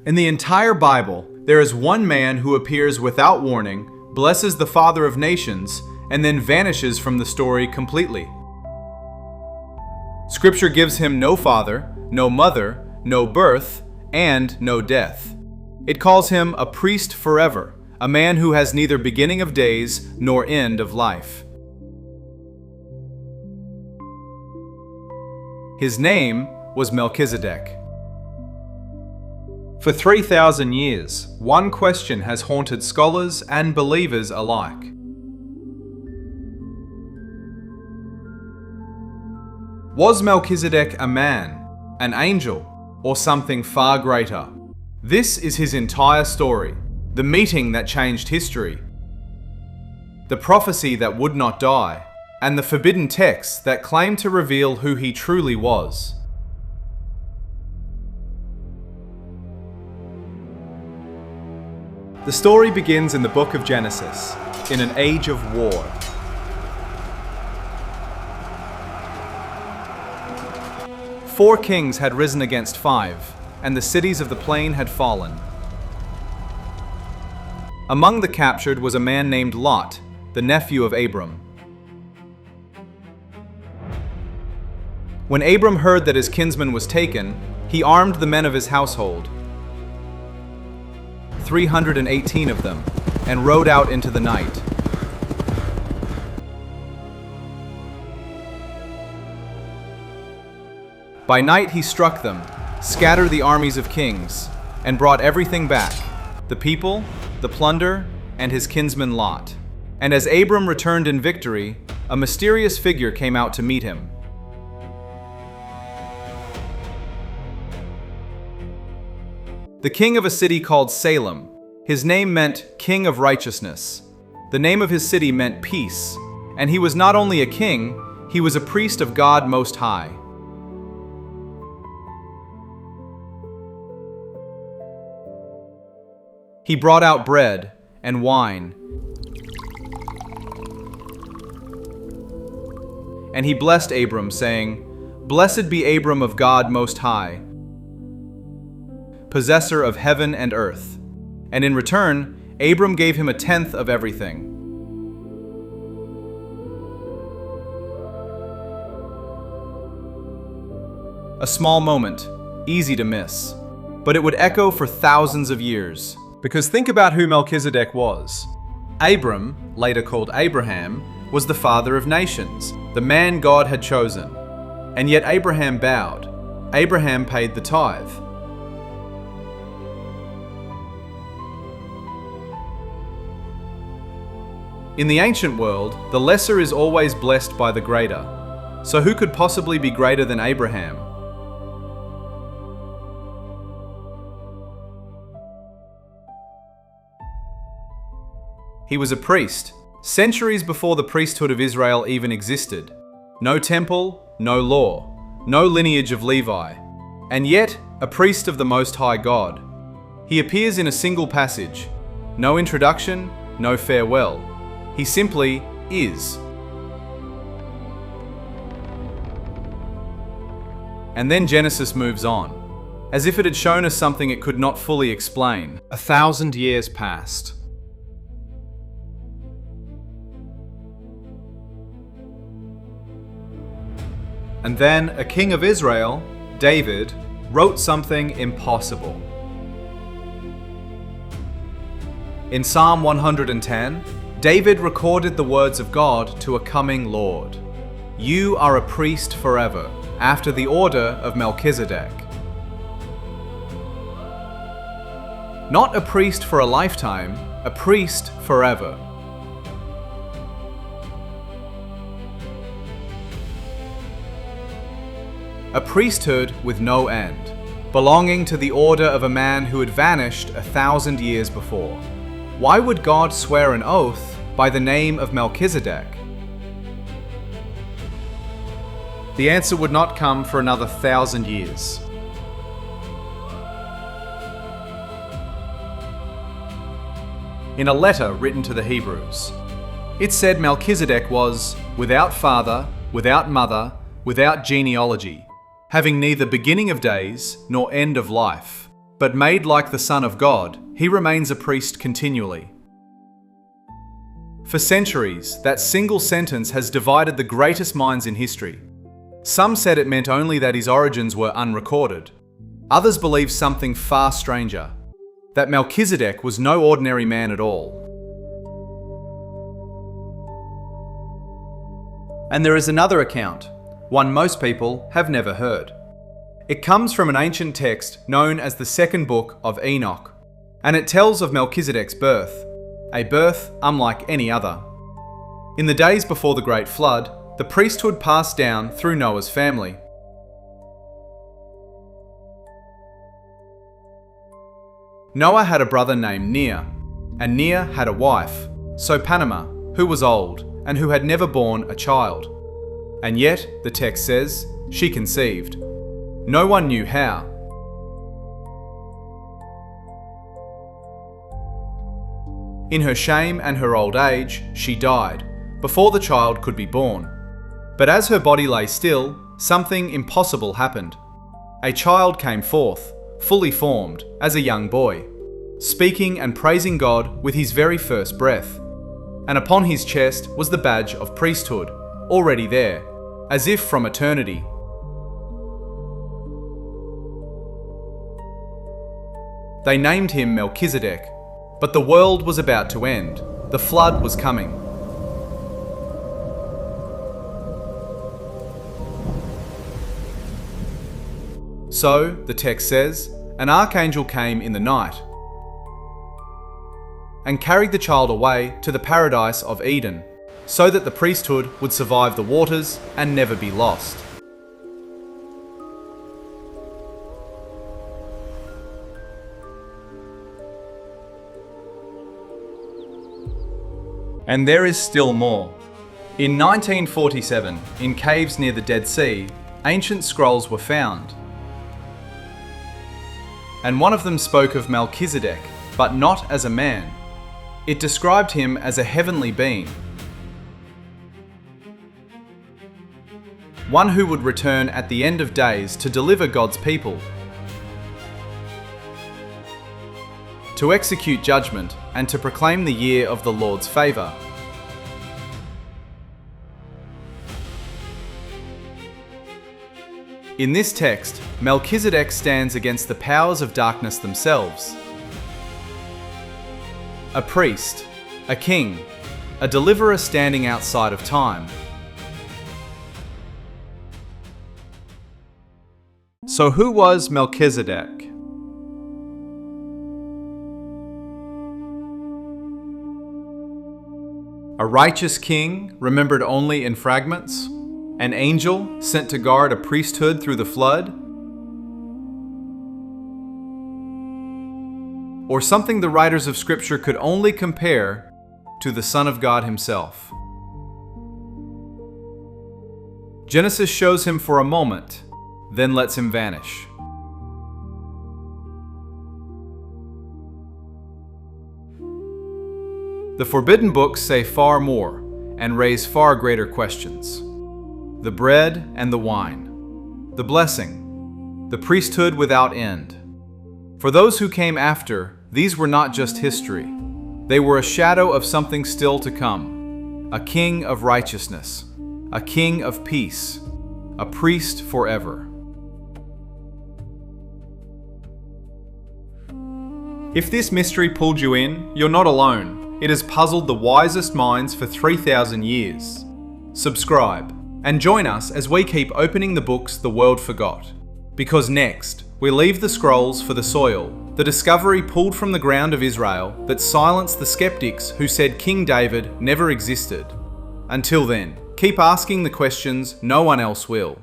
In the entire Bible, there is one man who appears without warning, blesses the Father of nations, and then vanishes from the story completely. Scripture gives him no father, no mother, no birth, and no death. It calls him a priest forever, a man who has neither beginning of days nor end of life. His name was Melchizedek. For 3,000 years, one question has haunted scholars and believers alike. Was Melchizedek a man, an angel, or something far greater? This is his entire story, the meeting that changed history, the prophecy that would not die, and the forbidden texts that claim to reveal who he truly was. The story begins in the Book of Genesis, in an age of war. Four kings had risen against 5, and the cities of the plain had fallen. Among the captured was a man named Lot, the nephew of Abram. When Abram heard that his kinsman was taken, he armed the men of his household, 318 of them, and rode out into the night. By night he struck them, scattered the armies of kings, and brought everything back, the people, the plunder, and his kinsman Lot. And as Abram returned in victory, a mysterious figure came out to meet him. The king of a city called Salem. His name meant King of Righteousness. The name of his city meant peace. And he was not only a king, he was a priest of God Most High. He brought out bread and wine, and he blessed Abram, saying, "Blessed be Abram of God Most High, possessor of heaven and earth." And in return, Abram gave him a tenth of everything. A small moment, easy to miss, but it would echo for thousands of years. Because think about who Melchizedek was. Abram, later called Abraham, was the father of nations, the man God had chosen. And yet Abraham bowed. Abraham paid the tithe. In the ancient world, the lesser is always blessed by the greater. So who could possibly be greater than Abraham? He was a priest, centuries before the priesthood of Israel even existed. No temple, no law, no lineage of Levi, and yet a priest of the Most High God. He appears in a single passage. No introduction, no farewell. He simply is. And then Genesis moves on, as if it had shown us something it could not fully explain. 1,000 years passed. And then a king of Israel, David, wrote something impossible. In Psalm 110, David recorded the words of God to a coming Lord. "You are a priest forever, after the order of Melchizedek." Not a priest for a lifetime, a priest forever. A priesthood with no end, belonging to the order of a man who had vanished 1,000 years before. Why would God swear an oath by the name of Melchizedek? The answer would not come for another 1,000 years. In a letter written to the Hebrews, it said Melchizedek was without father, without mother, without genealogy, having neither beginning of days nor end of life. But made like the Son of God, he remains a priest continually. For centuries, that single sentence has divided the greatest minds in history. Some said it meant only that his origins were unrecorded. Others believed something far stranger, that Melchizedek was no ordinary man at all. And there is another account, one most people have never heard. It comes from an ancient text known as the second Book of Enoch, and it tells of Melchizedek's birth, a birth unlike any other. In the days before the Great Flood, the priesthood passed down through Noah's family. Noah had a brother named Ner, and Ner had a wife, Sopanama, who was old and who had never borne a child. And yet, the text says, she conceived. No one knew how. In her shame and her old age, she died, before the child could be born. But as her body lay still, something impossible happened. A child came forth, fully formed, as a young boy, speaking and praising God with his very first breath. And upon his chest was the badge of priesthood, already there, as if from eternity. They named him Melchizedek, but the world was about to end. The flood was coming. So, the text says, an archangel came in the night and carried the child away to the paradise of Eden, so that the priesthood would survive the waters and never be lost. And there is still more. In 1947, in caves near the Dead Sea, ancient scrolls were found. And one of them spoke of Melchizedek, but not as a man. It described him as a heavenly being, one who would return at the end of days to deliver God's people, to execute judgment and to proclaim the year of the Lord's favour. In this text, Melchizedek stands against the powers of darkness themselves. A priest, a king, a deliverer standing outside of time. So who was Melchizedek? A righteous king, remembered only in fragments? An angel sent to guard a priesthood through the flood? Or something the writers of Scripture could only compare to the Son of God himself? Genesis shows him for a moment, then lets him vanish. The forbidden books say far more and raise far greater questions. The bread and the wine, the blessing, the priesthood without end. For those who came after, these were not just history. They were a shadow of something still to come. A king of righteousness, a king of peace, a priest forever. If this mystery pulled you in, you're not alone. It has puzzled the wisest minds for 3,000 years. Subscribe and join us as we keep opening the books the world forgot. Because next, we leave the scrolls for the soil, the discovery pulled from the ground of Israel that silenced the skeptics who said King David never existed. Until then, keep asking the questions no one else will.